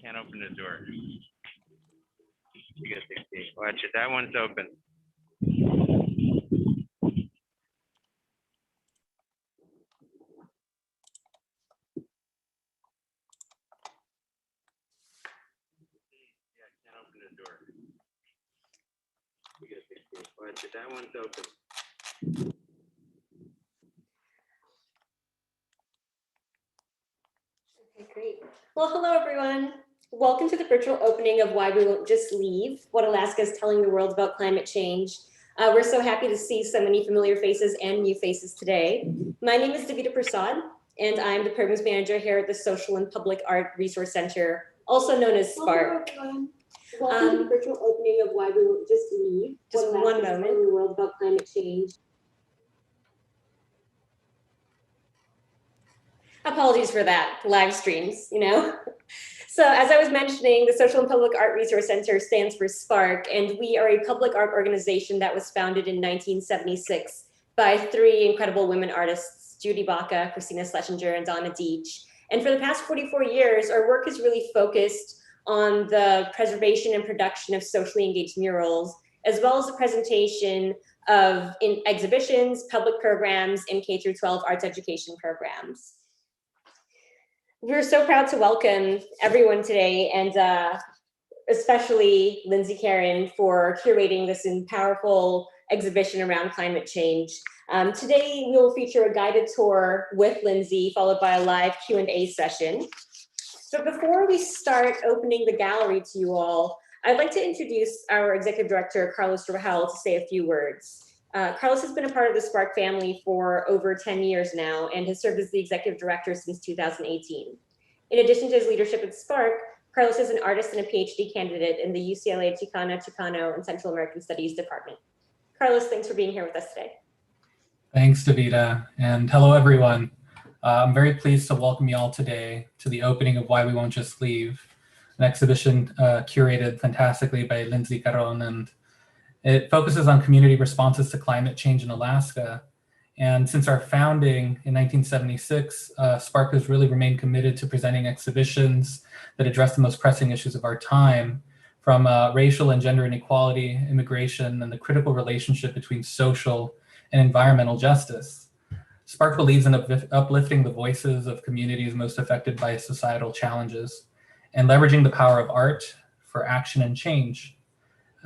can't open the door. You guys can see. Watch it. That one's open. Yeah, I can't open the door. You guys can see. Watch it. That one's open. Okay, great. Well, hello, everyone. Welcome to the virtual opening of Why We Won't Just Leave, What Alaska is Telling the World About Climate Change. We're so happy to see so many familiar faces and new faces today. My name is Davida Prasad, and I'm the programs manager here at the Social and Public Art Resource Center, also known as SPARC. Welcome to the virtual opening of Why We Won't Just Leave, Just What Alaska is Telling the World About Climate Change. Apologies for that, live streams, you know. So as I was mentioning, the Social and Public Art Resource Center stands for SPARC, and we are a public art organization that was founded in 1976 by three incredible women artists, Judy Baca, Christina Schlesinger, and Donna Deach. And for the past 44 years, our work is really focused on the preservation and production of socially engaged murals, as well as the presentation of exhibitions, public programs, and K-12 arts education programs. We're so proud to welcome everyone today, and especially Lindsay Karen for curating this powerful exhibition around climate change. Today, we will feature a guided tour with Lindsay, followed by a live Q&A session. So before we start opening the gallery to you all, I'd like to introduce our executive director, Carlos Rahel, to say a few words. Carlos has been a part of the SPARC family for over 10 years now and has served as the executive director since 2018. In addition to his leadership at SPARC, Carlos is an artist and a PhD candidate in the UCLA Chicano and Central American Studies Department. Carlos, thanks for being here with us today. Thanks, Davida, and hello, everyone. I'm very pleased to welcome you all today to the opening of Why We Won't Just Leave, an exhibition curated fantastically by Lindsay Caron, and it focuses on community responses to climate change in Alaska. And since our founding in 1976, SPARC has really remained committed to presenting exhibitions that address the most pressing issues of our time, from racial and gender inequality, immigration, and the critical relationship between social and environmental justice. SPARC believes in uplifting the voices of communities most affected by societal challenges and leveraging the power of art for action and change.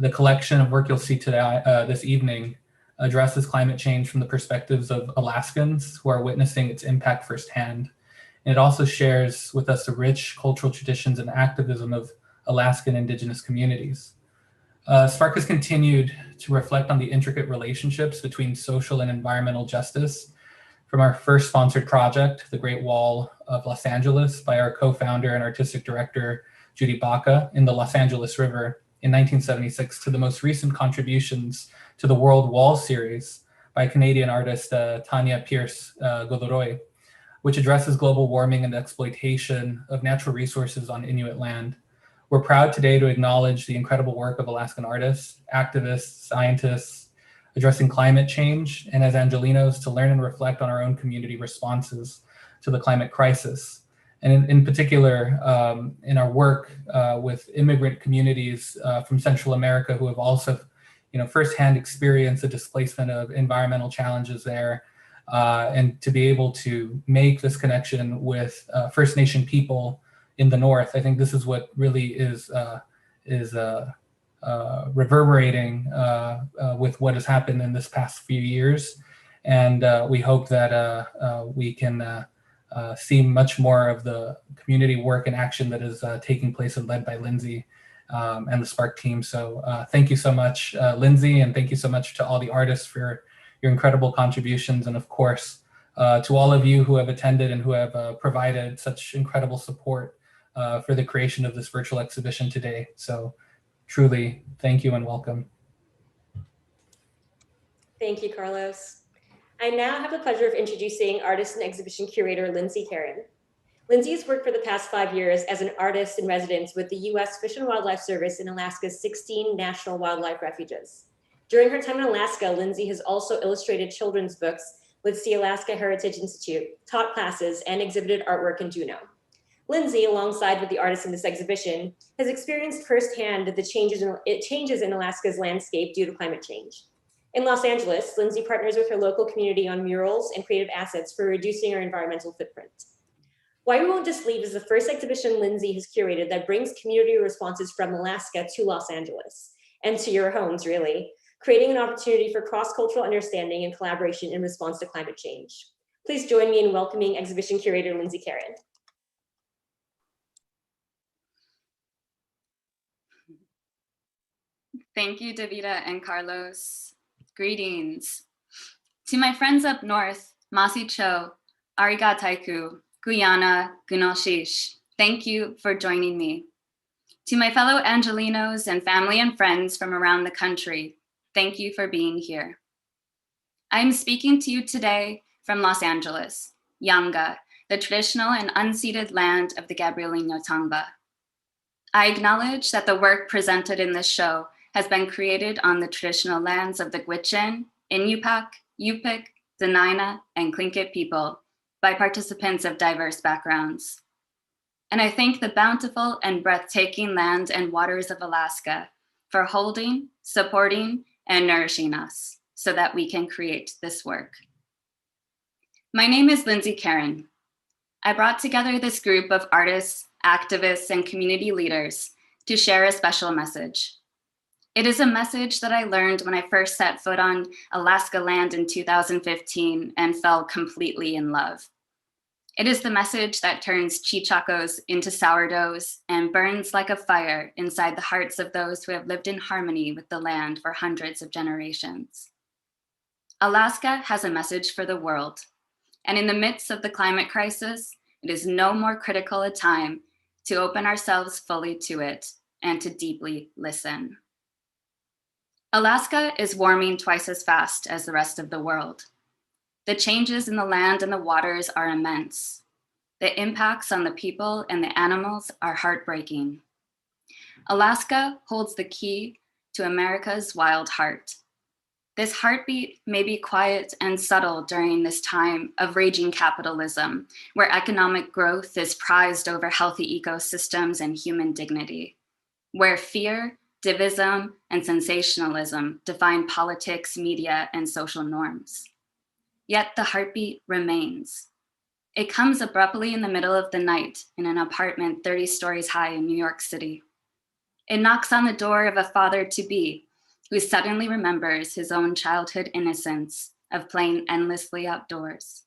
The collection of work you'll see today, this evening, addresses climate change from the perspectives of Alaskans who are witnessing its impact firsthand. And it also shares with us the rich cultural traditions and activism of Alaskan Indigenous communities. SPARC has continued to reflect on the intricate relationships between social and environmental justice from our first sponsored project, The Great Wall of Los Angeles, by our co-founder and artistic director, Judy Baca, in the Los Angeles River in 1976, to the most recent contributions to the World Wall series by Canadian artist Tanya Pierce Godoy, which addresses global warming and the exploitation of natural resources on Inuit land. We're proud today to acknowledge the incredible work of Alaskan artists, activists, scientists, addressing climate change, and as Angelinos, to learn and reflect on our own community responses to the climate crisis. And in particular, in our work with immigrant communities from Central America who have also, firsthand experienced the displacement of environmental challenges there, and to be able to make this connection with First Nation people in the North. I think this is what really is reverberating with what has happened in this past few years. And we hope that we can see much more of the community work and action that is taking place and led by Lindsay and the SPARC team. So thank you so much, Lindsay, and thank you so much to all the artists for your incredible contributions. And of course, to all of you who have attended and who have provided such incredible support for the creation of this virtual exhibition today. So truly, thank you and welcome. Thank you, Carlos. I now have the pleasure of introducing artist and exhibition curator, Lindsay Karen. Lindsay has worked for the past 5 years as an artist in residence with the U.S. Fish and Wildlife Service in Alaska's 16 national wildlife refuges. During her time in Alaska, Lindsay has also illustrated children's books with the Alaska Heritage Institute, taught classes, and exhibited artwork in Juneau. Lindsay, alongside with the artists in this exhibition, has experienced firsthand the changes in Alaska's landscape due to climate change. In Los Angeles, Lindsay partners with her local community on murals and creative assets for reducing our environmental footprint. Why We Won't Just Leave is the first exhibition Lindsay has curated that brings community responses from Alaska to Los Angeles, and to your homes, really, creating an opportunity for cross-cultural understanding and collaboration in response to climate change. Please join me in welcoming exhibition curator Lindsay Karen. Thank you, Davida and Carlos. Greetings. To my friends up north, Masi Cho, Arigataiku, Guyana, Gunoshish, thank you for joining me. To my fellow Angelinos and family and friends from around the country, thank you for being here. I'm speaking to you today from Los Angeles, Yanga, the traditional and unceded land of the Gabrielino Tangba. I acknowledge that the work presented in this show has been created on the traditional lands of the Gwich'in, Inupiaq, Yupik, Dena'ina, and Tlingit people by participants of diverse backgrounds. And I thank the bountiful and breathtaking land and waters of Alaska for holding, supporting, and nourishing us so that we can create this work. My name is Lindsay Karen. I brought together this group of artists, activists, and community leaders to share a special message. It is a message that I learned when I first set foot on Alaska land in 2015 and fell completely in love. It is the message that turns chichacos into sourdoughs and burns like a fire inside the hearts of those who have lived in harmony with the land for hundreds of generations. Alaska has a message for the world, and in the midst of the climate crisis, it is no more critical a time to open ourselves fully to it and to deeply listen. Alaska is warming twice as fast as the rest of the world. The changes in the land and the waters are immense. The impacts on the people and the animals are heartbreaking. Alaska holds the key to America's wild heart. This heartbeat may be quiet and subtle during this time of raging capitalism, where economic growth is prized over healthy ecosystems and human dignity, where fear, divism, and sensationalism define politics, media, and social norms. Yet the heartbeat remains. It comes abruptly in the middle of the night in an apartment 30 stories high in New York City. It knocks on the door of a father-to-be who suddenly remembers his own childhood innocence of playing endlessly outdoors.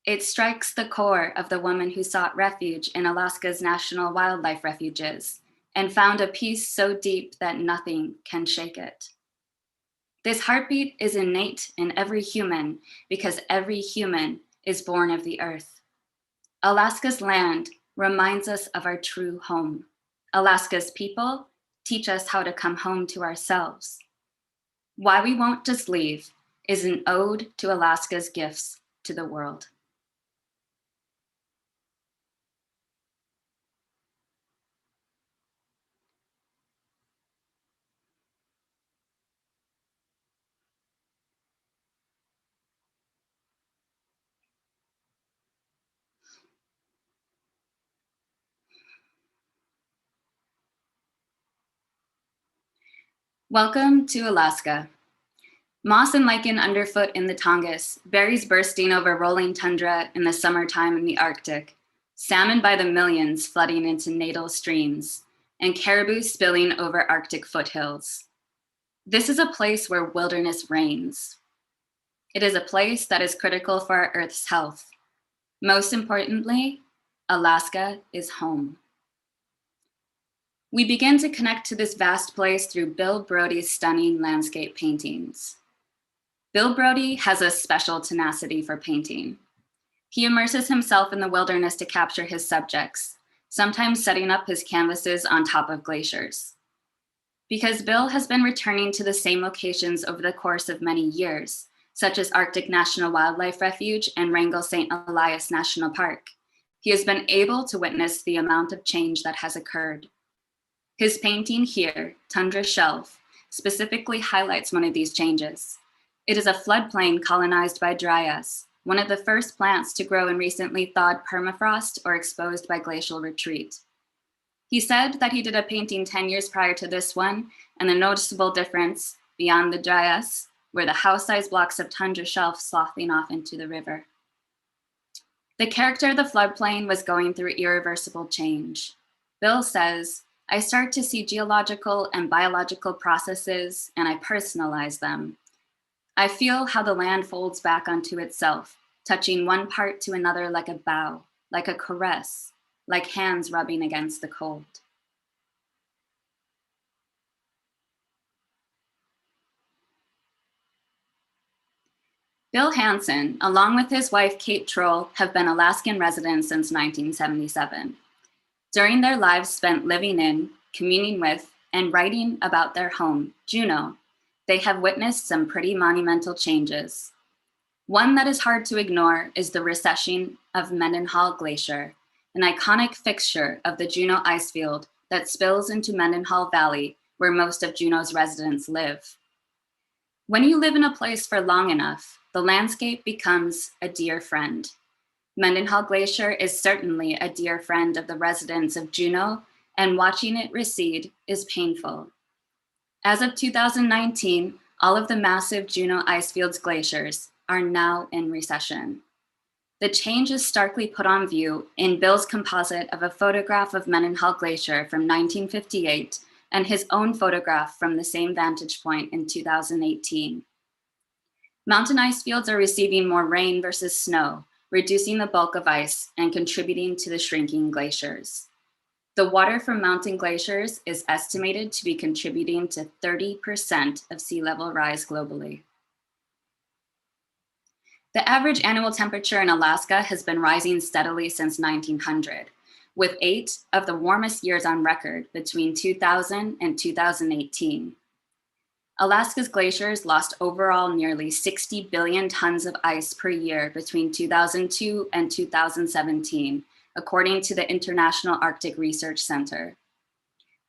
It strikes the core of the woman who sought refuge in Alaska's national wildlife refuges and found a peace so deep that nothing can shake it. This heartbeat is innate in every human because every human is born of the earth. Alaska's land reminds us of our true home. Alaska's people teach us how to come home to ourselves. Why We Won't Just Leave is an ode to Alaska's gifts to the world. Welcome to Alaska. Moss and lichen underfoot in the Tongass, berries bursting over rolling tundra in the summertime in the Arctic, salmon by the millions flooding into natal streams, and caribou spilling over Arctic foothills. This is a place where wilderness reigns. It is a place that is critical for our Earth's health. Most importantly, Alaska is home. We begin to connect to this vast place through Bill Brody's stunning landscape paintings. Bill Brody has a special tenacity for painting. He immerses himself in the wilderness to capture his subjects, sometimes setting up his canvases on top of glaciers. Because Bill has been returning to the same locations over the course of many years, such as Arctic National Wildlife Refuge and Wrangell St. Elias National Park, he has been able to witness the amount of change that has occurred. His painting here, Tundra Shelf, specifically highlights one of these changes. It is a floodplain colonized by dryas, one of the first plants to grow in recently thawed permafrost or exposed by glacial retreat. He said that he did a painting 10 years prior to this one, and the noticeable difference beyond the dryas were the house-sized blocks of tundra shelf sloughing off into the river. The character of the floodplain was going through irreversible change. Bill says, I start to see geological and biological processes, and I personalize them. I feel how the land folds back onto itself, touching one part to another like a bow, like a caress, like hands rubbing against the cold. Bill Hansen, along with his wife Kate Troll, have been Alaskan residents since 1977. During their lives spent living in, communing with, and writing about their home, Juneau, they have witnessed some pretty monumental changes. One that is hard to ignore is the recession of Mendenhall Glacier, an iconic fixture of the Juneau icefield that spills into Mendenhall Valley, where most of Juneau's residents live. When you live in a place for long enough, the landscape becomes a dear friend. Mendenhall Glacier is certainly a dear friend of the residents of Juneau, and watching it recede is painful. As of 2019, all of the massive Juneau Icefield's glaciers are now in recession. The change is starkly put on view in Bill's composite of a photograph of Mendenhall Glacier from 1958 and his own photograph from the same vantage point in 2018. Mountain ice fields are receiving more rain versus snow, reducing the bulk of ice and contributing to the shrinking glaciers. The water from mountain glaciers is estimated to be contributing to 30% of sea level rise globally. The average annual temperature in Alaska has been rising steadily since 1900, with 8 of the warmest years on record between 2000 and 2018. Alaska's glaciers lost overall nearly 60 billion tons of ice per year between 2002 and 2017, according to the International Arctic Research Center.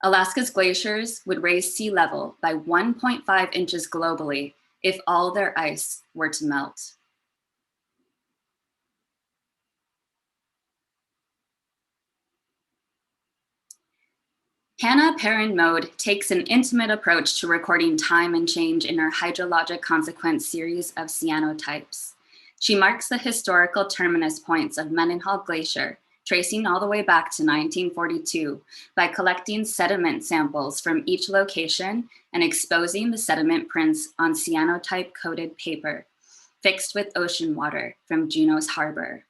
Alaska's glaciers would raise sea level by 1.5 inches globally if all their ice were to melt. Hannah Perrin-Mode takes an intimate approach to recording time and change in her hydrologic consequence series of cyanotypes. She marks the historical terminus points of Mendenhall Glacier, tracing all the way back to 1942, by collecting sediment samples from each location and exposing the sediment prints on cyanotype-coated paper, fixed with ocean water from Juneau's harbor.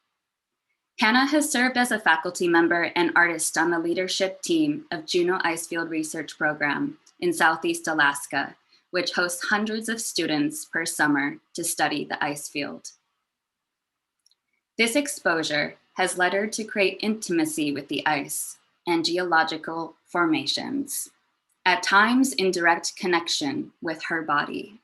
Hannah has served as a faculty member and artist on the leadership team of Juneau Icefield Research Program in Southeast Alaska, which hosts hundreds of students per summer to study the ice field. This exposure has led her to create intimacy with the ice and geological formations, at times in direct connection with her body.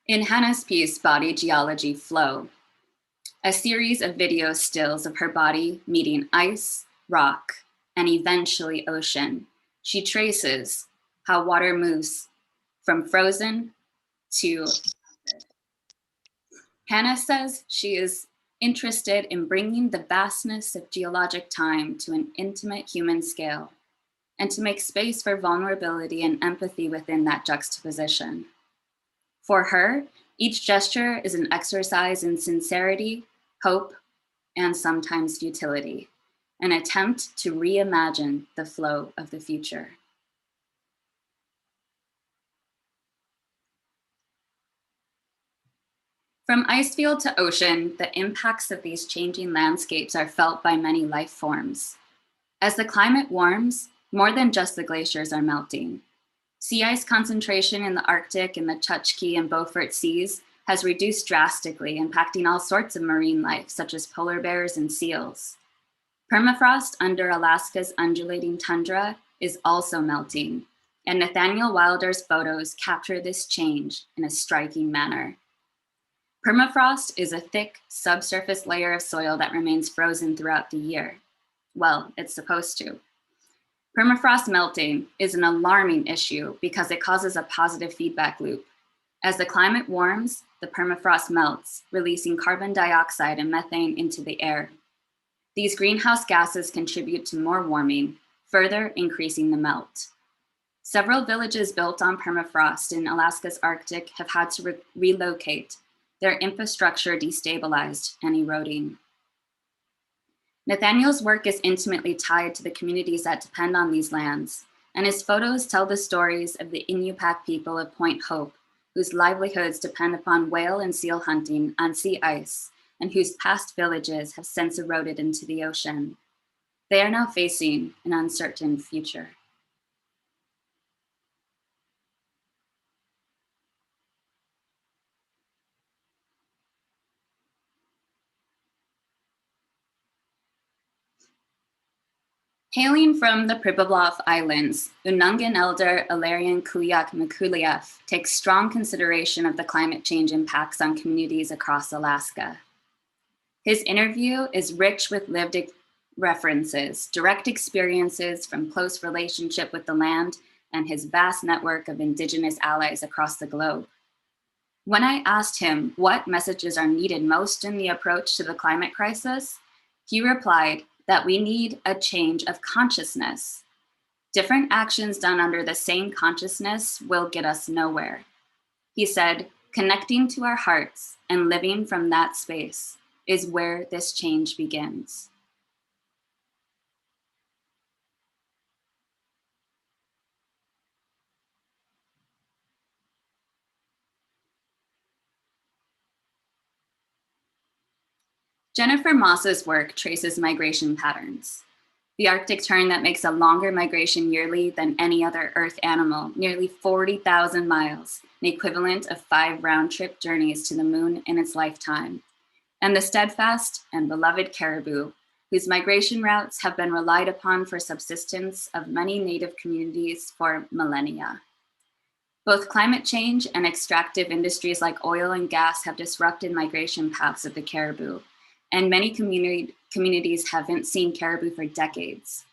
In Hannah's piece, Body Geology Flow, a series of video stills of her body meeting ice, rock, and eventually ocean, she traces how water moves from frozen to melted. Hannah says she is interested in bringing the vastness of geologic time to an intimate human scale, and to make space for vulnerability and empathy within that juxtaposition. For her, each gesture is an exercise in sincerity, hope, and sometimes futility, an attempt to reimagine the flow of the future. From icefield to ocean, the impacts of these changing landscapes are felt by many life forms. As the climate warms, more than just the glaciers are melting. Sea ice concentration in the Arctic and the Chukchi and Beaufort Seas has reduced drastically, impacting all sorts of marine life, such as polar bears and seals. Permafrost under Alaska's undulating tundra is also melting, and Nathaniel Wilder's photos capture this change in a striking manner. Permafrost is a thick subsurface layer of soil that remains frozen throughout the year. Well, it's supposed to. Permafrost melting is an alarming issue because it causes a positive feedback loop. As the climate warms, the permafrost melts, releasing carbon dioxide and methane into the air. These greenhouse gases contribute to more warming, further increasing the melt. Several villages built on permafrost in Alaska's Arctic have had to relocate, their infrastructure destabilized and eroding. Nathaniel's work is intimately tied to the communities that depend on these lands, and his photos tell the stories of the Inupiaq people of Point Hope, whose livelihoods depend upon whale and seal hunting on sea ice, and whose past villages have since eroded into the ocean. They are now facing an uncertain future. Hailing from the Pribilof Islands, Unangan elder Ilarion Kuyak Mikulief takes strong consideration of the climate change impacts on communities across Alaska. His interview is rich with lived references, direct experiences from close relationship with the land, and his vast network of Indigenous allies across the globe. When I asked him what messages are needed most in the approach to the climate crisis, he replied that we need a change of consciousness. Different actions done under the same consciousness will get us nowhere. He said, connecting to our hearts and living from that space is where this change begins. Jennifer Moss's work traces migration patterns. The Arctic tern that makes a longer migration yearly than any other Earth animal, nearly 40,000 miles, an equivalent of 5 round-trip journeys to the moon in its lifetime. And the steadfast and beloved caribou, whose migration routes have been relied upon for subsistence of many native communities for millennia. Both climate change and extractive industries like oil and gas have disrupted migration paths of the caribou, and many communities haven't seen caribou for decades.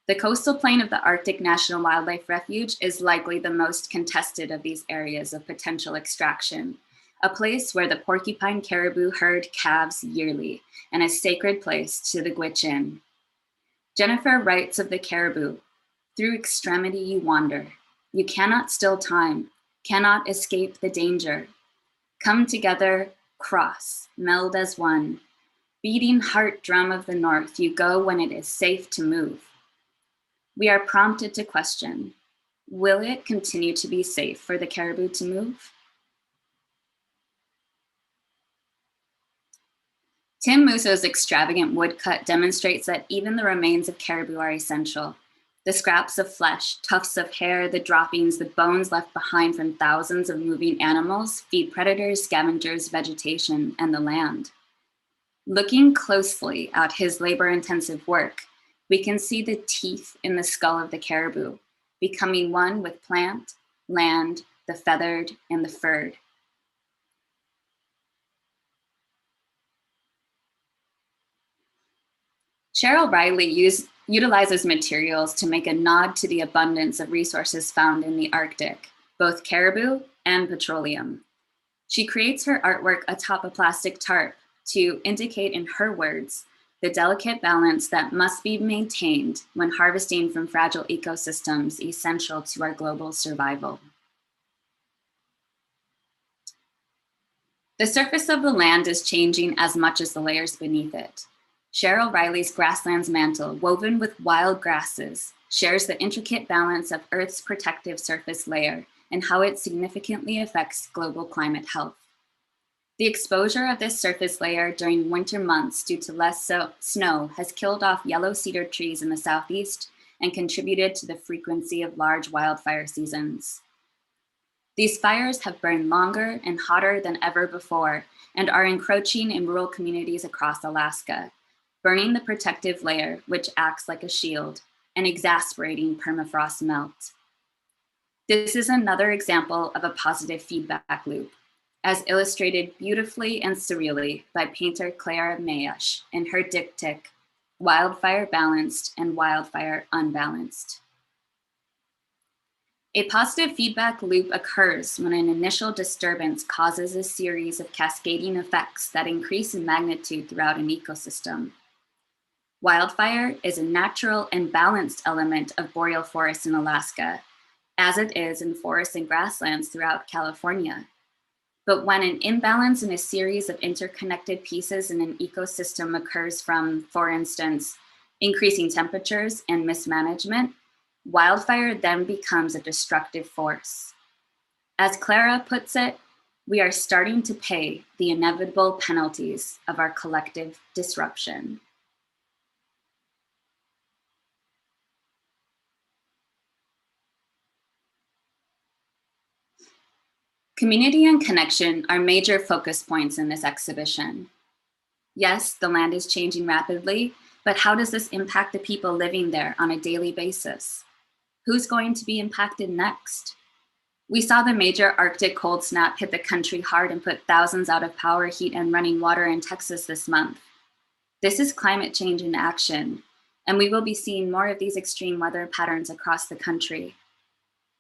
The coastal plain of the Arctic National Wildlife Refuge is likely the most contested of these areas of potential extraction, a place where the porcupine caribou herd calves yearly and a sacred place to the Gwich'in. Jennifer writes of the caribou, through extremity you wander. You cannot still time, cannot escape the danger. Come together, cross, meld as one. Beating heart drum of the north, you go when it is safe to move. We are prompted to question, will it continue to be safe for the caribou to move? Tim Musso's extravagant woodcut demonstrates that even the remains of caribou are essential. The scraps of flesh, tufts of hair, the droppings, the bones left behind from thousands of moving animals feed predators, scavengers, vegetation, and the land. Looking closely at his labor-intensive work, we can see the teeth in the skull of the caribou, becoming one with plant, land, the feathered, and the furred. Cheryl Riley utilizes materials to make a nod to the abundance of resources found in the Arctic, both caribou and petroleum. She creates her artwork atop a plastic tarp to indicate in her words the delicate balance that must be maintained when harvesting from fragile ecosystems essential to our global survival. The surface of the land is changing as much as the layers beneath it. Cheryl Riley's Grasslands Mantle, woven with wild grasses, shares the intricate balance of Earth's protective surface layer and how it significantly affects global climate health. The exposure of this surface layer during winter months due to less snow has killed off yellow cedar trees in the southeast and contributed to the frequency of large wildfire seasons. These fires have burned longer and hotter than ever before and are encroaching in rural communities across Alaska, burning the protective layer, which acts like a shield, and exacerbating permafrost melt. This is another example of a positive feedback loop. as illustrated beautifully and surreally by painter Clara Mayash in her diptych, Wildfire Balanced and Wildfire Unbalanced. A positive feedback loop occurs when an initial disturbance causes a series of cascading effects that increase in magnitude throughout an ecosystem. Wildfire is a natural and balanced element of boreal forests in Alaska, as it is in forests and grasslands throughout California. But when an imbalance in a series of interconnected pieces in an ecosystem occurs from, for instance, increasing temperatures and mismanagement, wildfire then becomes a destructive force. As Clara puts it, we are starting to pay the inevitable penalties of our collective disruption. Community and connection are major focus points in this exhibition. Yes, the land is changing rapidly, but how does this impact the people living there on a daily basis? Who's going to be impacted next? We saw the major Arctic cold snap hit the country hard and put thousands out of power, heat, and running water in Texas this month. This is climate change in action, and we will be seeing more of these extreme weather patterns across the country.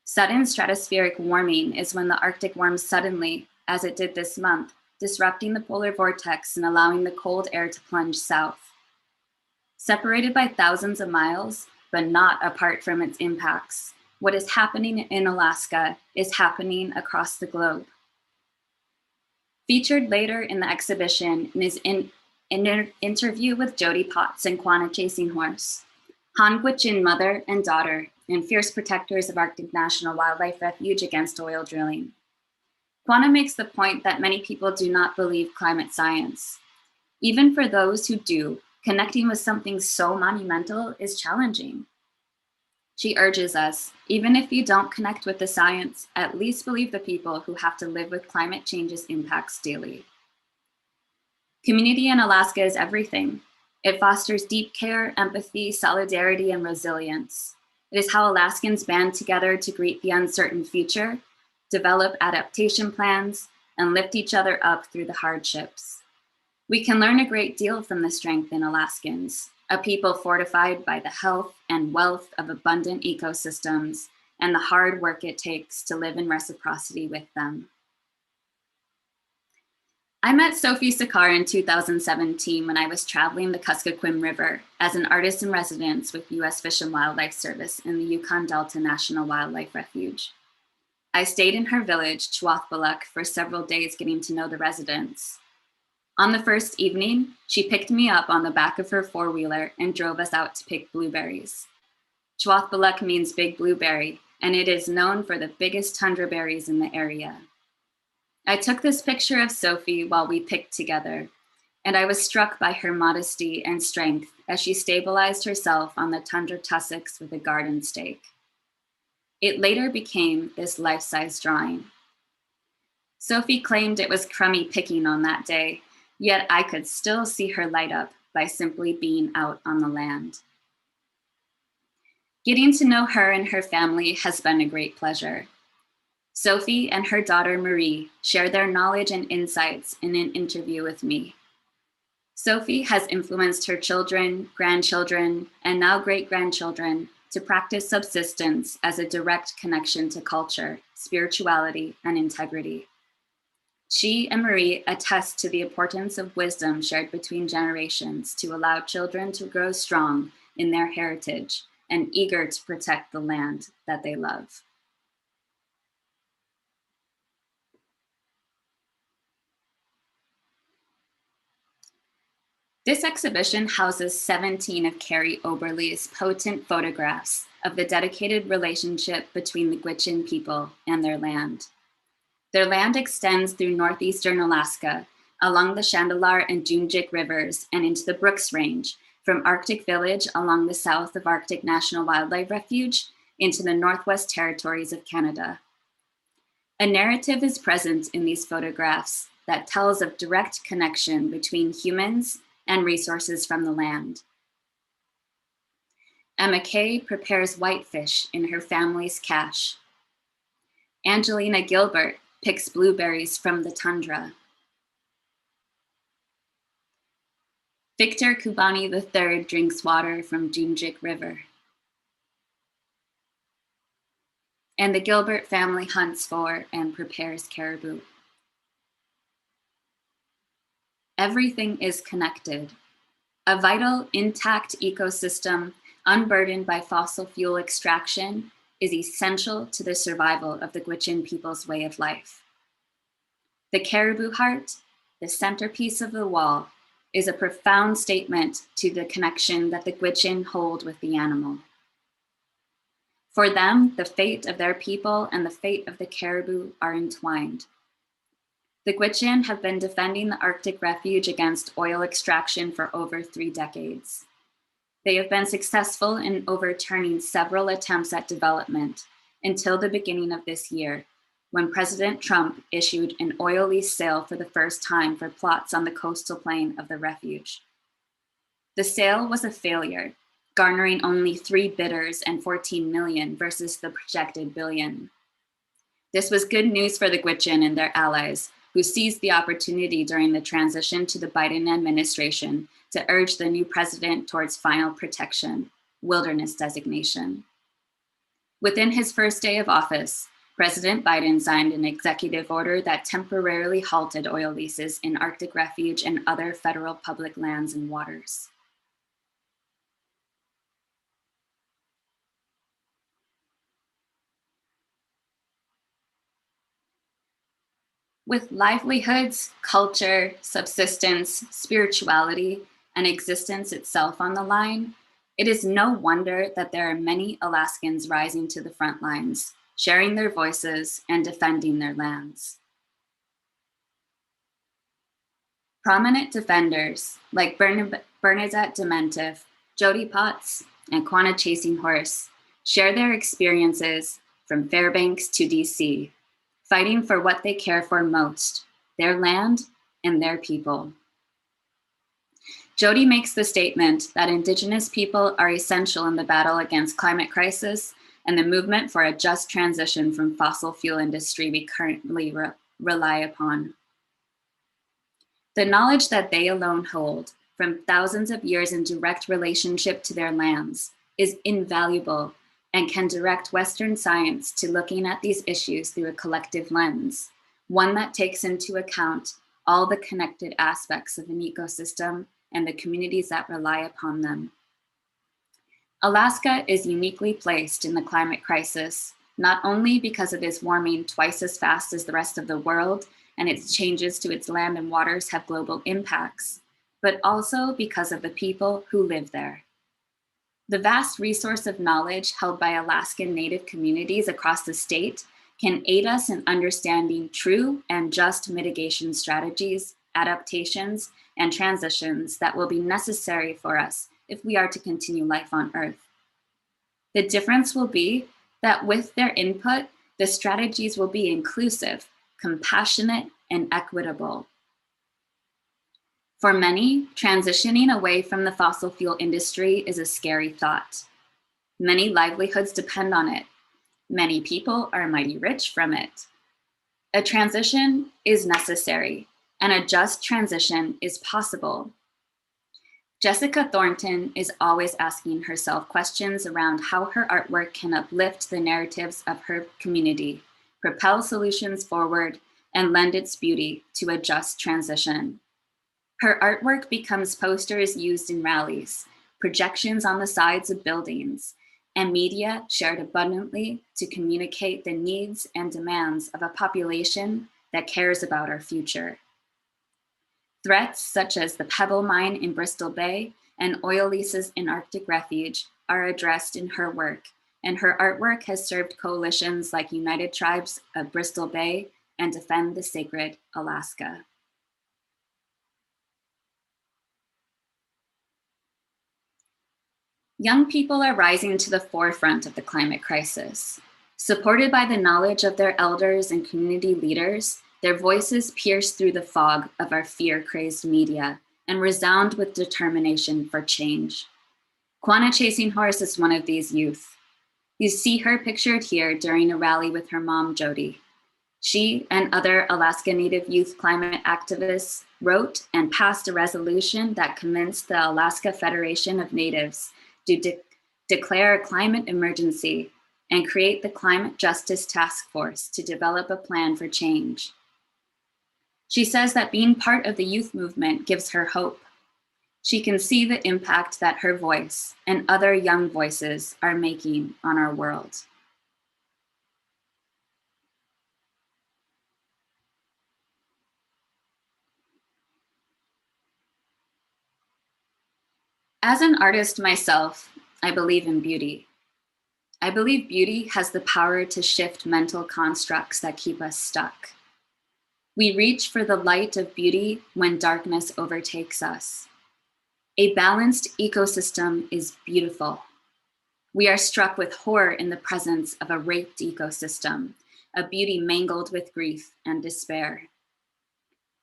Sudden stratospheric warming is when the Arctic warms suddenly, as it did this month, disrupting the polar vortex and allowing the cold air to plunge south. Separated by thousands of miles, but not apart from its impacts, what is happening in Alaska is happening across the globe. Featured later in the exhibition is an interview with Jody Potts and Quanah Chasing Horse, Han Gwich'in mother and daughter, and fierce protectors of Arctic National Wildlife Refuge against oil drilling. Quanah makes the point that many people do not believe climate science. Even for those who do, connecting with something so monumental is challenging. She urges us, even if you don't connect with the science, at least believe the people who have to live with climate change's impacts daily. Community in Alaska is everything. It fosters deep care, empathy, solidarity, and resilience. It is how Alaskans band together to greet the uncertain future, develop adaptation plans, and lift each other up through the hardships. We can learn a great deal from the strength in Alaskans, a people fortified by the health and wealth of abundant ecosystems and the hard work it takes to live in reciprocity with them. I met Sophie Sakar in 2017 when I was traveling the Kuskokwim River as an artist in residence with U.S. Fish and Wildlife Service in the Yukon Delta National Wildlife Refuge. I stayed in her village, Chuathbaluk, for several days getting to know the residents. On the first evening, she picked me up on the back of her four-wheeler and drove us out to pick blueberries. Chuathbaluk means big blueberry, and it is known for the biggest tundra berries in the area. I took this picture of Sophie while we picked together, and I was struck by her modesty and strength as she stabilized herself on the tundra tussocks with a garden stake. It later became this life-size drawing. Sophie claimed it was crummy picking on that day, yet I could still see her light up by simply being out on the land. Getting to know her and her family has been a great pleasure. Sophie and her daughter Marie share their knowledge and insights in an interview with me. Sophie has influenced her children, grandchildren, and now great-grandchildren to practice subsistence as a direct connection to culture, spirituality, and integrity. She and Marie attest to the importance of wisdom shared between generations to allow children to grow strong in their heritage and eager to protect the land that they love. This exhibition houses 17 of Carrie Oberle's potent photographs of the dedicated relationship between the Gwich'in people and their land. Their land extends through northeastern Alaska, along the Chandalar and Junjik rivers, and into the Brooks Range, from Arctic Village along the south of Arctic National Wildlife Refuge into the Northwest Territories of Canada. A narrative is present in these photographs that tells of direct connection between humans and resources from the land. Emma Kay prepares whitefish in her family's cache. Angelina Gilbert picks blueberries from the tundra. Victor Kubani III drinks water from Junjik River. And the Gilbert family hunts for and prepares caribou. Everything is connected. A vital, intact ecosystem unburdened by fossil fuel extraction is essential to the survival of the Gwich'in people's way of life. The Caribou Heart, the centerpiece of the wall, is a profound statement to the connection that the Gwich'in hold with the animal. For them, the fate of their people and the fate of the caribou are entwined. The Gwich'in have been defending the Arctic refuge against oil extraction for over 3 decades. They have been successful in overturning several attempts at development until the beginning of this year, when President Trump issued an oil lease sale for the first time for plots on the coastal plain of the refuge. The sale was a failure, garnering only 3 bidders and 14 million versus the projected billion. This was good news for the Gwich'in and their allies, who seized the opportunity during the transition to the Biden administration to urge the new president towards final protection, wilderness designation. Within his first day of office, President Biden signed an executive order that temporarily halted oil leases in Arctic refuge and other federal public lands and waters. With livelihoods, culture, subsistence, spirituality, and existence itself on the line, it is no wonder that there are many Alaskans rising to the front lines, sharing their voices and defending their lands. Prominent defenders like Bernadette Dementif, Jody Potts, and Quanah Chasing Horse share their experiences from Fairbanks to DC, fighting for what they care for most, their land and their people. Jody makes the statement that Indigenous people are essential in the battle against climate crisis and the movement for a just transition from fossil fuel industry we currently rely upon. The knowledge that they alone hold from thousands of years in direct relationship to their lands is invaluable and can direct Western science to looking at these issues through a collective lens, one that takes into account all the connected aspects of an ecosystem and the communities that rely upon them. Alaska is uniquely placed in the climate crisis, not only because it is warming twice as fast as the rest of the world and its changes to its land and waters have global impacts, but also because of the people who live there. The vast resource of knowledge held by Alaskan Native communities across the state can aid us in understanding true and just mitigation strategies, adaptations, and transitions that will be necessary for us if we are to continue life on Earth. The difference will be that with their input, the strategies will be inclusive, compassionate, and equitable. For many, transitioning away from the fossil fuel industry is a scary thought. Many livelihoods depend on it. Many people are mighty rich from it. A transition is necessary, and a just transition is possible. Jessica Thornton is always asking herself questions around how her artwork can uplift the narratives of her community, propel solutions forward, and lend its beauty to a just transition. Her artwork becomes posters used in rallies, projections on the sides of buildings, and media shared abundantly to communicate the needs and demands of a population that cares about our future. Threats such as the Pebble Mine in Bristol Bay and oil leases in Arctic Refuge are addressed in her work, and her artwork has served coalitions like United Tribes of Bristol Bay and Defend the Sacred Alaska. Young people are rising to the forefront of the climate crisis. Supported by the knowledge of their elders and community leaders, their voices pierce through the fog of our fear-crazed media and resound with determination for change. Quanah Chasing Horse is one of these youth. You see her pictured here during a rally with her mom, Jody. She and other Alaska Native youth climate activists wrote and passed a resolution that convinced the Alaska Federation of Natives to declare a climate emergency and create the Climate Justice Task Force to develop a plan for change. She says that being part of the youth movement gives her hope. She can see the impact that her voice and other young voices are making on our world. As an artist myself, I believe in beauty. I believe beauty has the power to shift mental constructs that keep us stuck. We reach for the light of beauty when darkness overtakes us. A balanced ecosystem is beautiful. We are struck with horror in the presence of a raped ecosystem, a beauty mangled with grief and despair.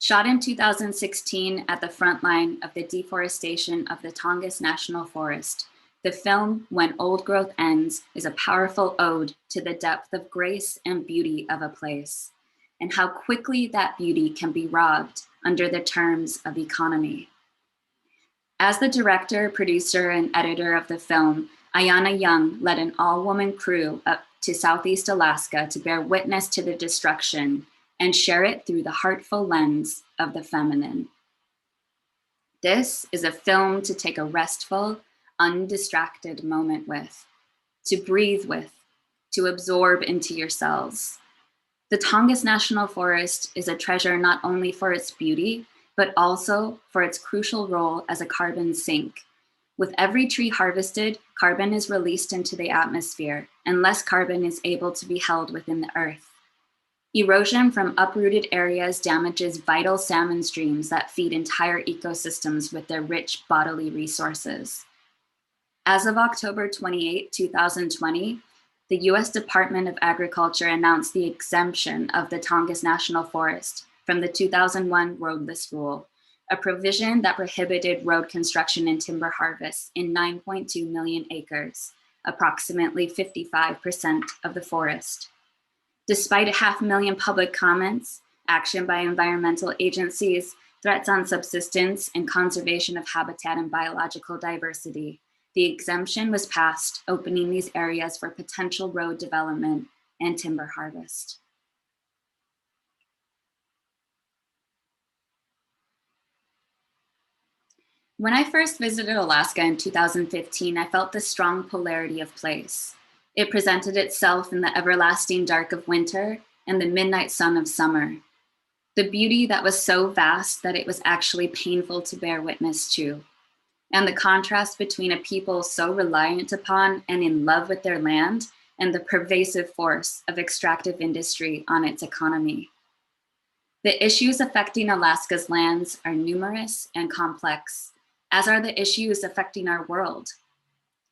Shot in 2016 at the front line of the deforestation of the Tongass National Forest, the film When Old Growth Ends is a powerful ode to the depth of grace and beauty of a place, and how quickly that beauty can be robbed under the terms of economy. As the director, producer, and editor of the film, Ayana Young led an all-woman crew up to Southeast Alaska to bear witness to the destruction and share it through the heartful lens of the feminine. This is a film to take a restful, undistracted moment with, to breathe with, to absorb into your cells. The Tongass National Forest is a treasure not only for its beauty, but also for its crucial role as a carbon sink. With every tree harvested, carbon is released into the atmosphere, and less carbon is able to be held within the earth. Erosion from uprooted areas damages vital salmon streams that feed entire ecosystems with their rich bodily resources. As of October 28, 2020, the US Department of Agriculture announced the exemption of the Tongass National Forest from the 2001 roadless rule, a provision that prohibited road construction and timber harvest in 9.2 million acres, approximately 55% of the forest. Despite 500,000 public comments, action by environmental agencies, threats on subsistence, and conservation of habitat and biological diversity, the exemption was passed, opening these areas for potential road development and timber harvest. When I first visited Alaska in 2015, I felt the strong polarity of place. It presented itself in the everlasting dark of winter and the midnight sun of summer. The beauty that was so vast that it was actually painful to bear witness to. And the contrast between a people so reliant upon and in love with their land and the pervasive force of extractive industry on its economy. The issues affecting Alaska's lands are numerous and complex, as are the issues affecting our world.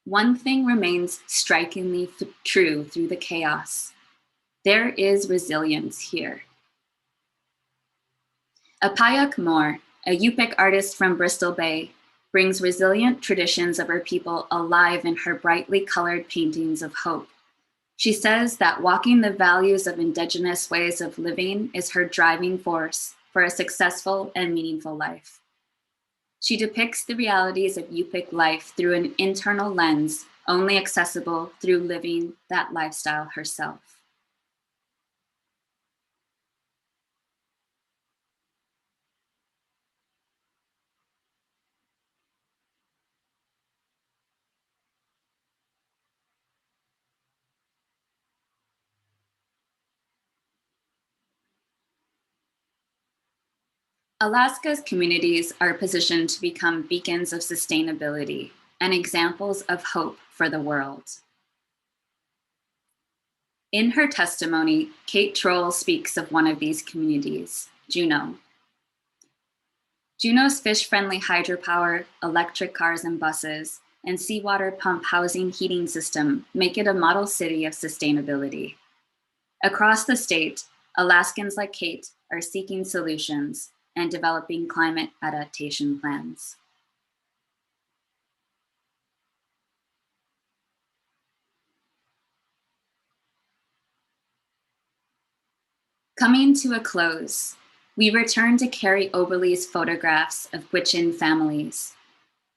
One thing remains strikingly true through the chaos. There is resilience here. Apayuk Moore, a Yupik artist from Bristol Bay, brings resilient traditions of her people alive in her brightly colored paintings of hope. She says that walking the values of Indigenous ways of living is her driving force for a successful and meaningful life. She depicts the realities of Yupik life through an internal lens only accessible through living that lifestyle herself. Alaska's communities are positioned to become beacons of sustainability and examples of hope for the world. In her testimony, Kate Troll speaks of one of these communities, Juneau. Juneau's fish-friendly hydropower, electric cars and buses, and seawater pump housing heating system make it a model city of sustainability. Across the state, Alaskans like Kate are seeking solutions and developing climate adaptation plans. Coming to a close, we return to Carrie Oberle's photographs of Gwich'in families,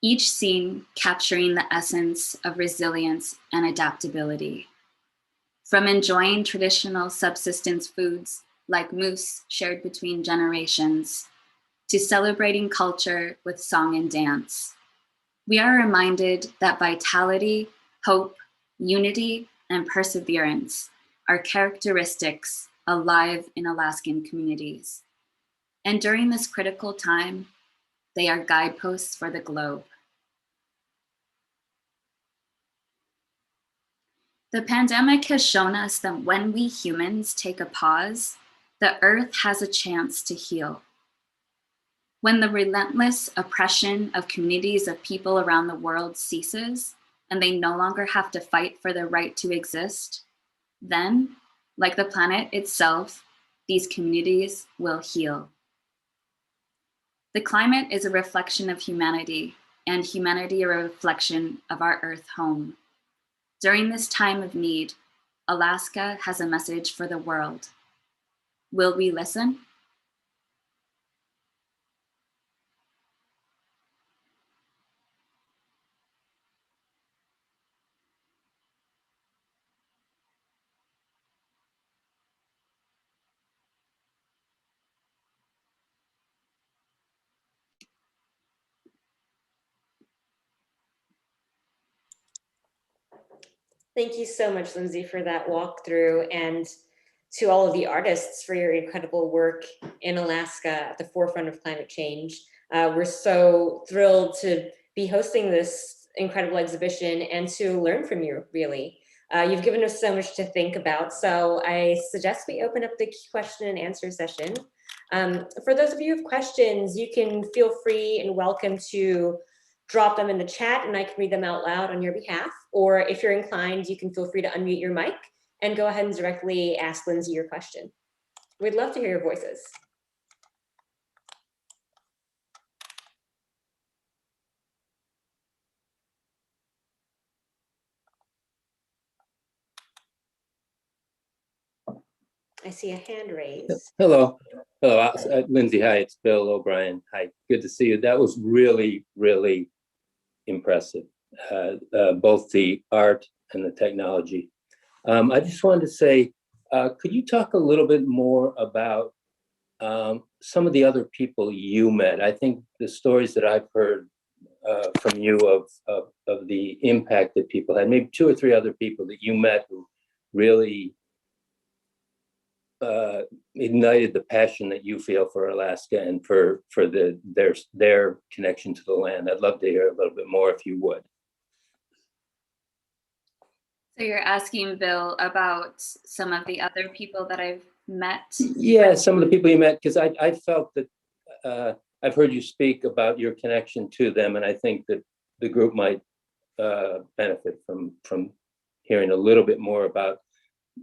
each scene capturing the essence of resilience and adaptability. From enjoying traditional subsistence foods like moose shared between generations, to celebrating culture with song and dance, we are reminded that vitality, hope, unity, and perseverance are characteristics alive in Alaskan communities. And during this critical time, they are guideposts for the globe. The pandemic has shown us that when we humans take a pause, the earth has a chance to heal. When the relentless oppression of communities of people around the world ceases, and they no longer have to fight for their right to exist, then, like the planet itself, these communities will heal. The climate is a reflection of humanity, and humanity a reflection of our Earth home. During this time of need, Alaska has a message for the world. Will we listen? Thank you so much, Lindsay, for that walkthrough, and to all of the artists for your incredible work in Alaska at the forefront of climate change. We're so thrilled to be hosting this incredible exhibition and to learn from you, really. You've given us so much to think about, so I suggest we open up the question and answer session. For those of you who have questions, you can feel free and welcome to drop them in the chat and I can read them out loud on your behalf. Or if you're inclined, you can feel free to unmute your mic and go ahead and directly ask Lindsay your question. We'd love to hear your voices. I see a hand raised. Hello. Hello, Lindsay. Hi, it's Bill O'Brien. Hi, good to see you. That was really, really impressive, both the art and the technology. I just wanted to say, could you talk a little bit more about some of the other people you met? I think the stories that I've heard from you of the impact that people had, maybe 2 or 3 other people that you met who really ignited the passion that you feel for Alaska and for their connection to the land. I'd love to hear a little bit more if you would. So you're asking, Bill, about some of the other people that I've met? Yeah, some of the people you met, because I felt that I've heard you speak about your connection to them, and I think that the group might benefit from hearing a little bit more about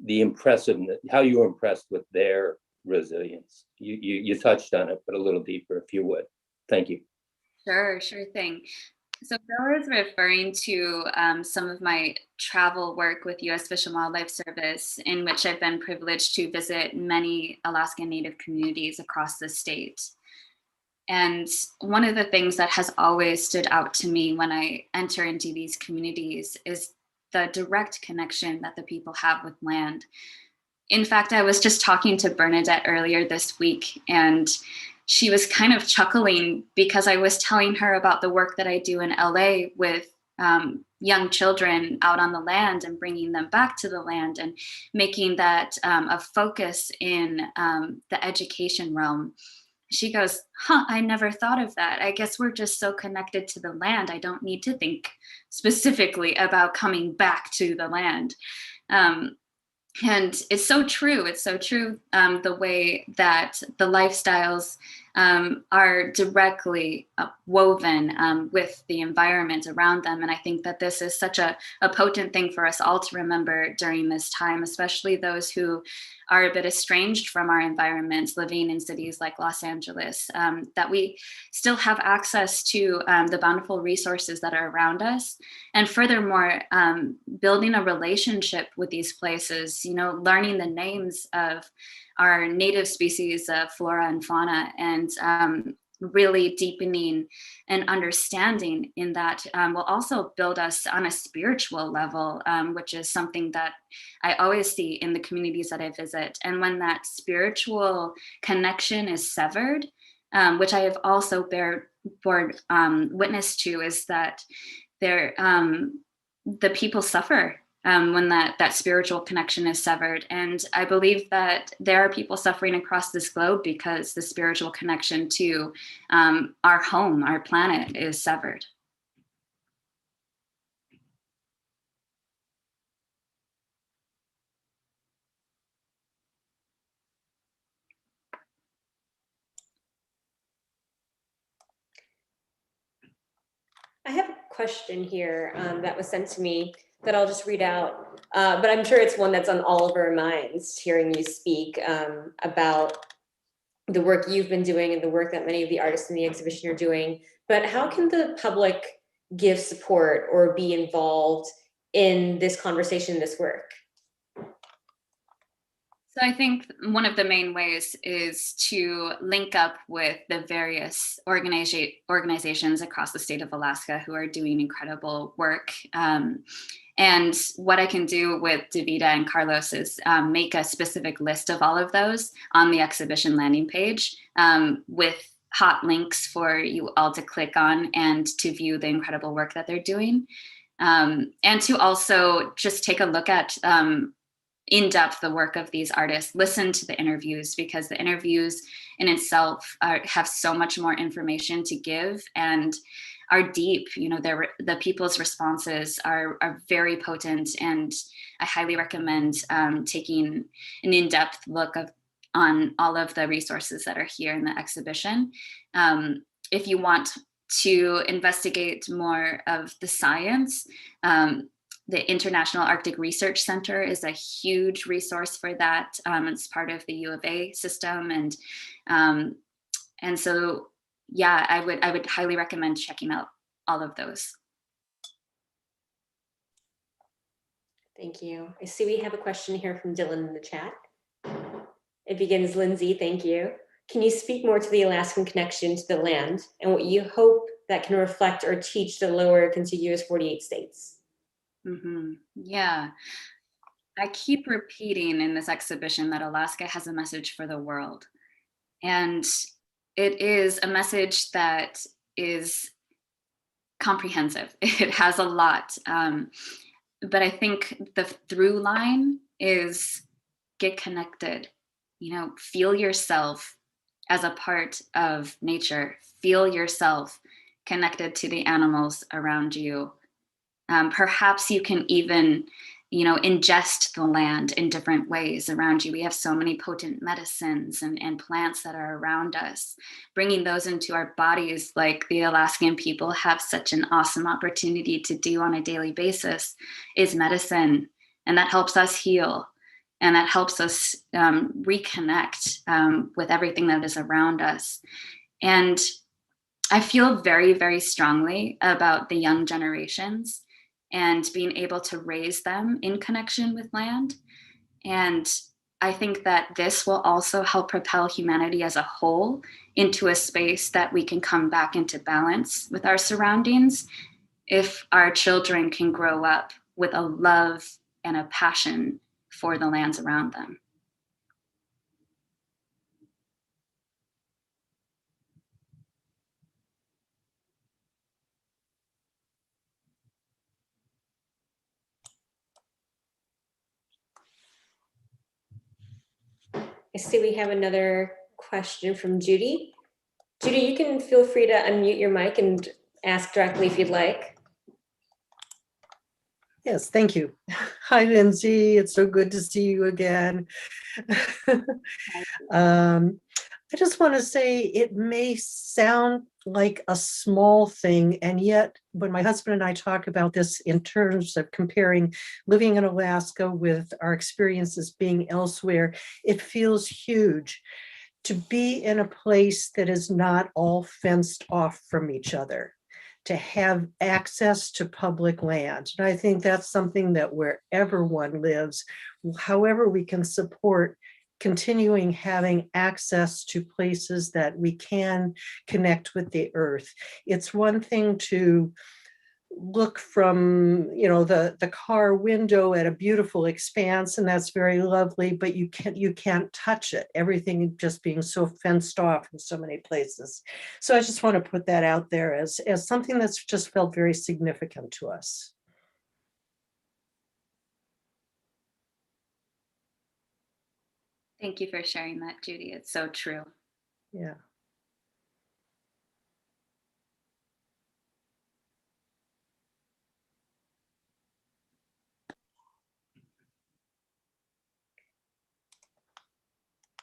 the impressiveness, how you were impressed with their resilience. You touched on it, but a little deeper if you would. Thank you. Sure thing. So Bill is referring to some of my travel work with U.S. Fish and Wildlife Service, in which I've been privileged to visit many Alaskan Native communities across the state. And one of the things that has always stood out to me when I enter into these communities is the direct connection that the people have with land. In fact, I was just talking to Bernadette earlier this week, and she was kind of chuckling because I was telling her about the work that I do in LA with young children out on the land and bringing them back to the land and making that a focus in the education realm. She goes, I never thought of that. I guess we're just so connected to the land. I don't need to think specifically about coming back to the land. And it's so true. It's so true the way that the lifestyles are directly woven with the environment around them. And I think that this is such a potent thing for us all to remember during this time, especially those who are a bit estranged from our environments, living in cities like Los Angeles, that we still have access to the bountiful resources that are around us. And furthermore, building a relationship with these places, learning the names of our native species of flora and fauna, and really deepening and understanding in that will also build us on a spiritual level, which is something that I always see in the communities that I visit. And when that spiritual connection is severed, which I have also bore witness to, is that the people suffer when that spiritual connection is severed. And I believe that there are people suffering across this globe because the spiritual connection to our home, our planet, is severed. I have a question here that was sent to me that I'll just read out, but I'm sure it's one that's on all of our minds hearing you speak about the work you've been doing and the work that many of the artists in the exhibition are doing. But how can the public give support or be involved in this conversation, this work? So I think one of the main ways is to link up with the various organizations across the state of Alaska who are doing incredible work. And what I can do with Davida and Carlos is make a specific list of all of those on the exhibition landing page with hot links for you all to click on and to view the incredible work that they're doing. And to also just take a look at in depth the work of these artists, listen to the interviews, because the interviews in itself have so much more information to give and are deep. You know, the people's responses are very potent, and I highly recommend taking an in-depth look on all of the resources that are here in the exhibition. If you want to investigate more of the science, the International Arctic Research Center is a huge resource for that. It's part of the U of A system, and so yeah, I would highly recommend checking out all of those. Thank you. I see we have a question here from Dylan in the chat. It begins, Lindsay, thank you. Can you speak more to the Alaskan connection to the land and what you hope that can reflect or teach the lower contiguous 48 states? Mm-hmm. Yeah, I keep repeating in this exhibition that Alaska has a message for the world. And it is a message that is comprehensive. It has a lot. But I think the through line is get connected, you know, feel yourself as a part of nature, feel yourself connected to the animals around you. Perhaps you can even, you know, ingest the land in different ways around you. We have so many potent medicines and plants that are around us. Bringing those into our bodies, like the Alaskan people have such an awesome opportunity to do on a daily basis, is medicine. And that helps us heal. And that helps us reconnect with everything that is around us. And I feel very, very strongly about the young generations and being able to raise them in connection with land. And I think that this will also help propel humanity as a whole into a space that we can come back into balance with our surroundings if our children can grow up with a love and a passion for the lands around them. I see we have another question from Judy. Judy, you can feel free to unmute your mic and ask directly if you'd like. Yes, thank you. Hi, Lindsay. It's so good to see you again. I just want to say it may sound like a small thing, and yet when my husband and I talk about this in terms of comparing living in Alaska with our experiences being elsewhere, it feels huge to be in a place that is not all fenced off from each other, to have access to public land. And I think that's something that wherever one lives, however we can support continuing having access to places that we can connect with the earth. It's one thing to look from, you know, the car window at a beautiful expanse, and that's very lovely, but you can't touch it, everything just being so fenced off in so many places. So I just want to put that out there as something that's just felt very significant to us. Thank you for sharing that, Judy. It's so true. Yeah.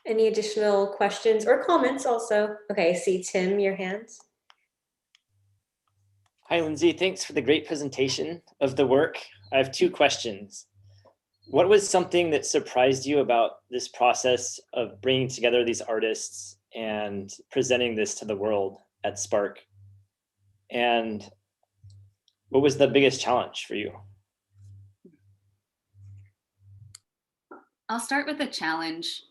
Any additional questions or comments also? Okay, I see Tim, your hands. Hi, Lindsay. Thanks for the great presentation of the work. I have two questions. What was something that surprised you about this process of bringing together these artists and presenting this to the world at Spark? And what was the biggest challenge for you? I'll start with the challenge.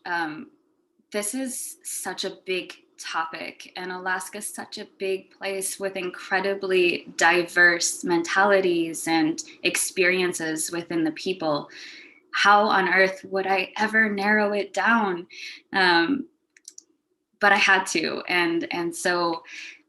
This is such a big topic, and Alaska is such a big place with incredibly diverse mentalities and experiences within the people. How on earth would I ever narrow it down? But I had to, and so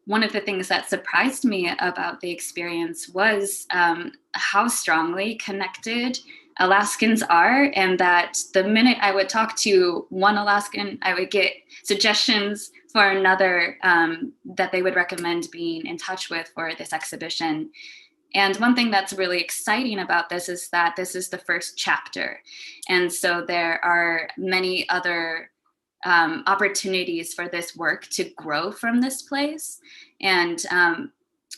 one of the things that surprised me about the experience was how strongly connected Alaskans are, and that the minute I would talk to one Alaskan, I would get suggestions for another that they would recommend being in touch with for this exhibition. And one thing that's really exciting about this is that this is the first chapter. And so there are many other opportunities for this work to grow from this place. And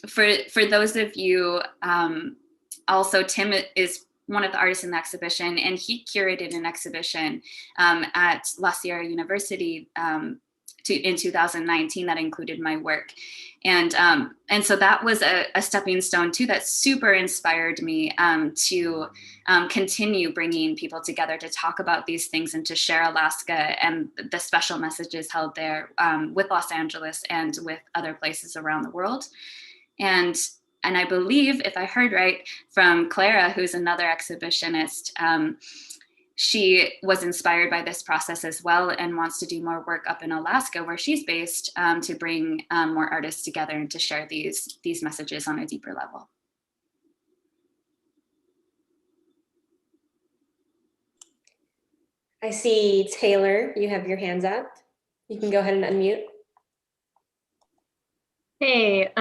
for those of you, also Tim is one of the artists in the exhibition, and he curated an exhibition at La Sierra University in 2019 that included my work. And so that was a stepping stone too, that super inspired me to continue bringing people together to talk about these things and to share Alaska and the special messages held there with Los Angeles and with other places around the world. And I believe, if I heard right from Clara, who's another exhibitionist, she was inspired by this process as well and wants to do more work up in Alaska, where she's based, to bring more artists together and to share these messages on a deeper level. I see Taylor, you have your hands up. You can go ahead and unmute. Hey,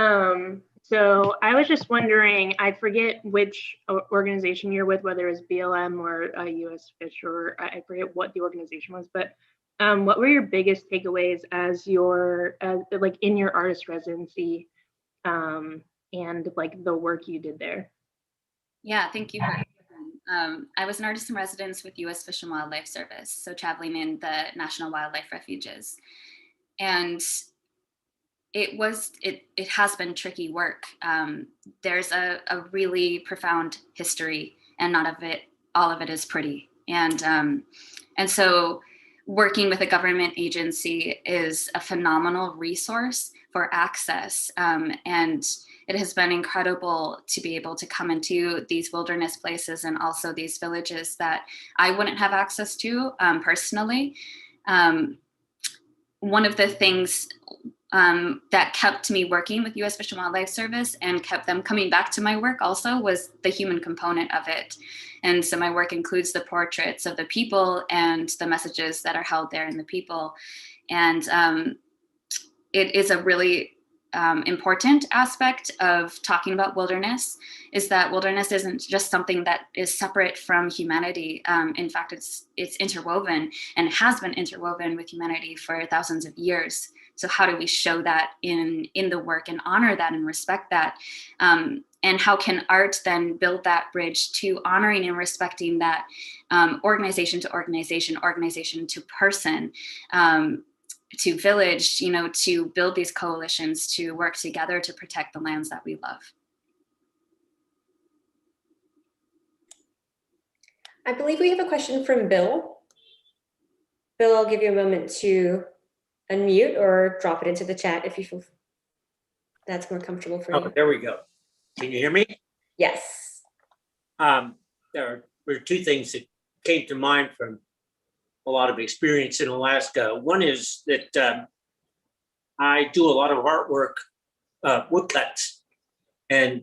so I was just wondering, I forget which organization you're with, whether it's BLM or US Fish, or I forget what the organization was, but what were your biggest takeaways as your, like in your artist residency, and like the work you did there? Yeah, thank you. I was an artist in residence with US Fish and Wildlife Service, so traveling in the National Wildlife Refuges. And it has been tricky work. There's a really profound history, and all of it is pretty. And so working with a government agency is a phenomenal resource for access. And it has been incredible to be able to come into these wilderness places and also these villages that I wouldn't have access to personally. One of the things that kept me working with US Fish and Wildlife Service and kept them coming back to my work also was the human component of it. And so my work includes the portraits of the people and the messages that are held there in the people. And it is a really important aspect of talking about wilderness, is that wilderness isn't just something that is separate from humanity. In fact, it's interwoven and has been interwoven with humanity for thousands of years. So how do we show that in the work and honor that and respect that? And how can art then build that bridge to honoring and respecting that, organization to organization, organization to person, to village, to build these coalitions, to work together to protect the lands that we love. I believe we have a question from Bill. Bill, I'll give you a moment to unmute or drop it into the chat if you feel that's more comfortable for Oh, you. there we go. Can you hear me? Yes. There were two things that came to mind from a lot of experience in Alaska. One is that I do a lot of artwork, woodcuts, and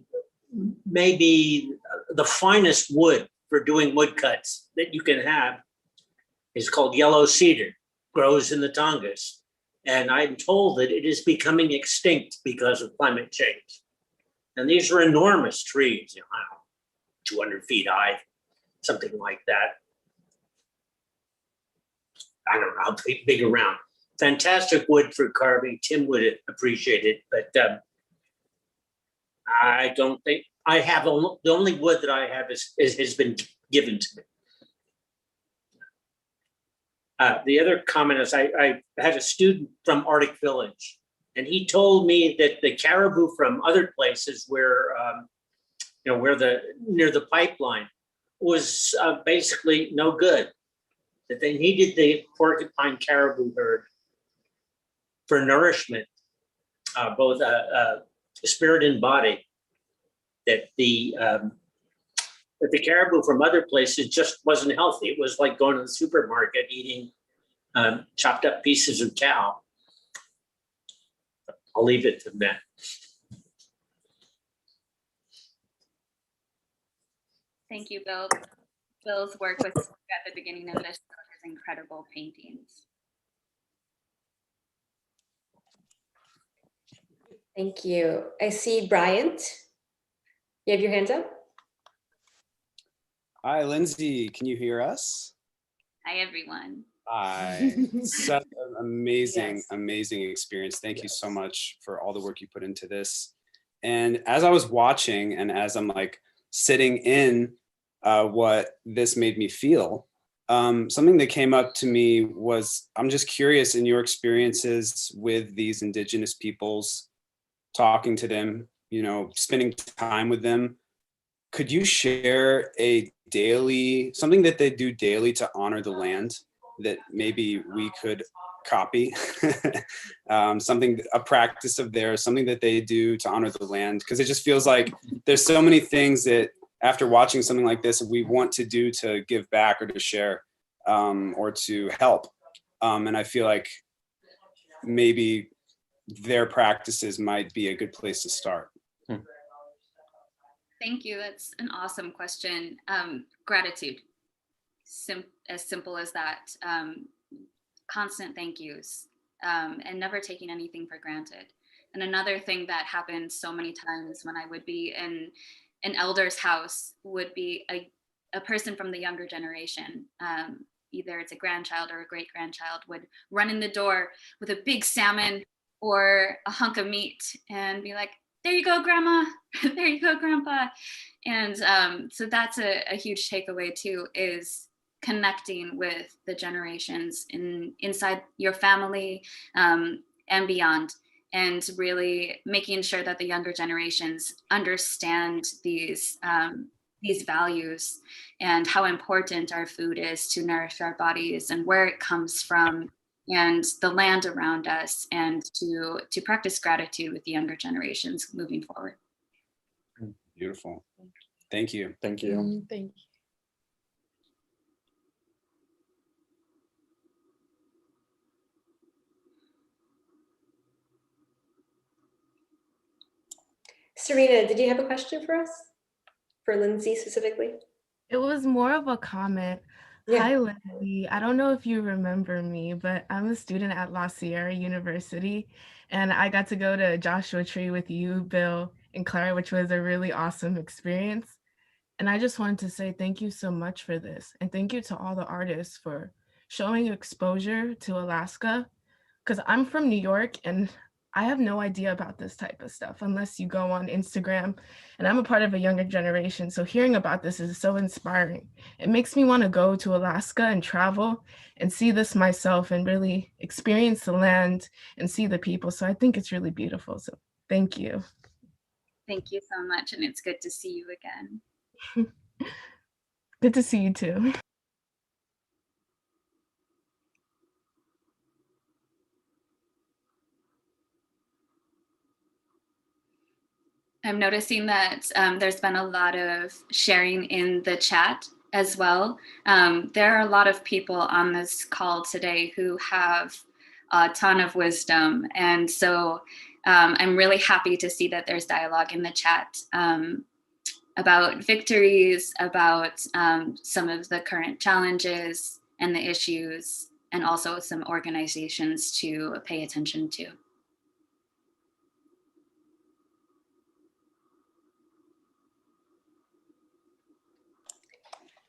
maybe the finest wood for doing woodcuts that you can have is called yellow cedar, grows in the Tongass. And I'm told that it is becoming extinct because of climate change. And these are enormous trees, 200 feet high, something like that. I don't know how big around. Fantastic wood for carving. Tim would appreciate it, but I don't think I have. The only wood that I have has been given to me. The other comment is I had a student from Arctic Village, and he told me that the caribou from other places where near the pipeline was basically no good. That they needed the porcupine caribou herd for nourishment, both spirit and body. That the caribou from other places just wasn't healthy. It was like going to the supermarket eating chopped up pieces of cow. I'll leave it to that. Thank you, Bill. Bill's work with at the beginning of this book is incredible paintings. Thank you. I see Bryant. You have your hands up? Hi, Lindsay. Can you hear us? Hi, everyone. Hi. Such an amazing, Yes. amazing experience. Thank you so much for all the work you put into this. And as I was watching and as I'm like sitting in what this made me feel, something that came up to me was, I'm just curious in your experiences with these Indigenous peoples, talking to them, spending time with them. Could you share something that they do daily to honor the land that maybe we could copy? A practice of theirs, something that they do to honor the land? Because it just feels like there's so many things that after watching something like this, we want to do to give back or to share or to help. And I feel like maybe their practices might be a good place to start. Thank you. That's an awesome question. Gratitude. As simple as that. Constant thank yous and never taking anything for granted. And another thing that happened so many times when I would be in an elder's house would be a person from the younger generation. Either it's a grandchild or a great grandchild would run in the door with a big salmon or a hunk of meat and be like, there you go, grandma. There you go, grandpa. And so that's a huge takeaway too, is connecting with the generations inside your family and beyond, and really making sure that the younger generations understand these values and how important our food is to nourish our bodies and where it comes from and the land around us, and to practice gratitude with the younger generations moving forward. Beautiful. Thank you. Thank you. Thank you. Serena, did you have a question for us? For Lindsay specifically? It was more of a comment. Yeah. Hi, Lindsay. I don't know if you remember me, but I'm a student at La Sierra University, and I got to go to Joshua Tree with you, Bill, and Clara, which was a really awesome experience. And I just wanted to say thank you so much for this. And thank you to all the artists for showing exposure to Alaska, because I'm from New York and I have no idea about this type of stuff unless you go on Instagram, and I'm a part of a younger generation. So hearing about this is so inspiring. It makes me want to go to Alaska and travel and see this myself and really experience the land and see the people. So I think it's really beautiful. So thank you. Thank you so much. And it's good to see you again. Good to see you too. I'm noticing that there's been a lot of sharing in the chat as well. There are a lot of people on this call today who have a ton of wisdom. And so I'm really happy to see that there's dialogue in the chat about victories, about some of the current challenges and the issues, and also some organizations to pay attention to.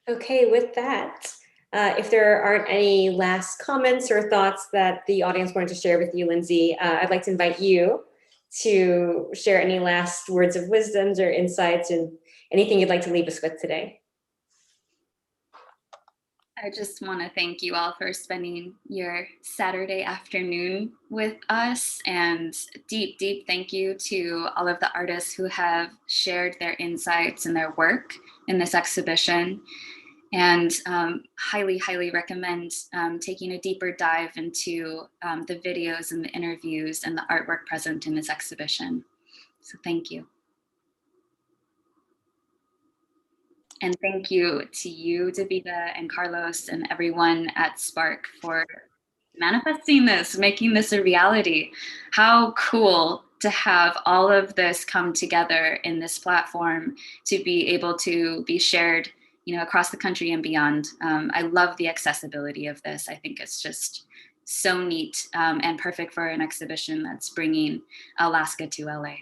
Okay, with that, if there aren't any last comments or thoughts that the audience wanted to share with you, Lindsay, I'd like to invite you to share any last words of wisdoms or insights and anything you'd like to leave us with today. I just want to thank you all for spending your Saturday afternoon with us, and deep, deep thank you to all of the artists who have shared their insights and their work in this exhibition. And highly, highly recommend taking a deeper dive into the videos and the interviews and the artwork present in this exhibition. So thank you. And thank you to you, Davida and Carlos and everyone at Spark for manifesting this, making this a reality. How cool to have all of this come together in this platform to be able to be shared, you know, across the country and beyond. I love the accessibility of this. I think it's just so neat and perfect for an exhibition that's bringing Alaska to LA.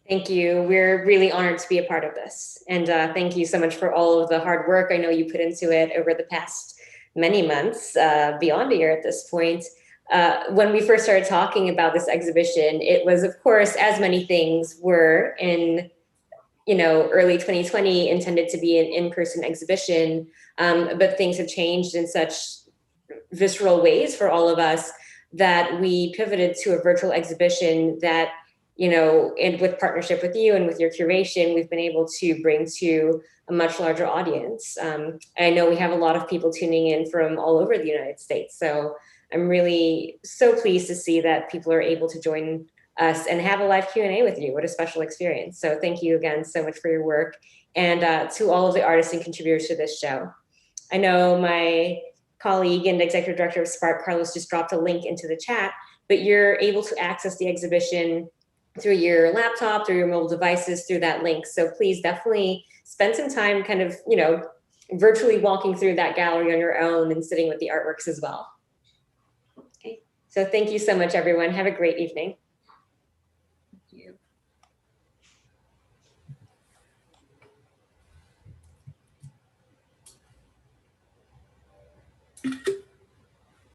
Thank you. We're really honored to be a part of this. And thank you so much for all of the hard work I know you put into it over the past many months, beyond a year at this point. When we first started talking about this exhibition, it was, of course, as many things were in, you know, early 2020, intended to be an in-person exhibition, but things have changed in such visceral ways for all of us that we pivoted to a virtual exhibition that, you know, and with partnership with you and with your curation, we've been able to bring to a much larger audience. I know we have a lot of people tuning in from all over the United States. So I'm really so pleased to see that people are able to join us and have a live Q&A with you. What a special experience. So thank you again so much for your work, and to all of the artists and contributors to this show. I know my colleague and executive director of Spark, Carlos, just dropped a link into the chat, but you're able to access the exhibition through your laptop, through your mobile devices, through that link. So please definitely spend some time kind of, you know, virtually walking through that gallery on your own and sitting with the artworks as well. Okay, so thank you so much, everyone. Have a great evening.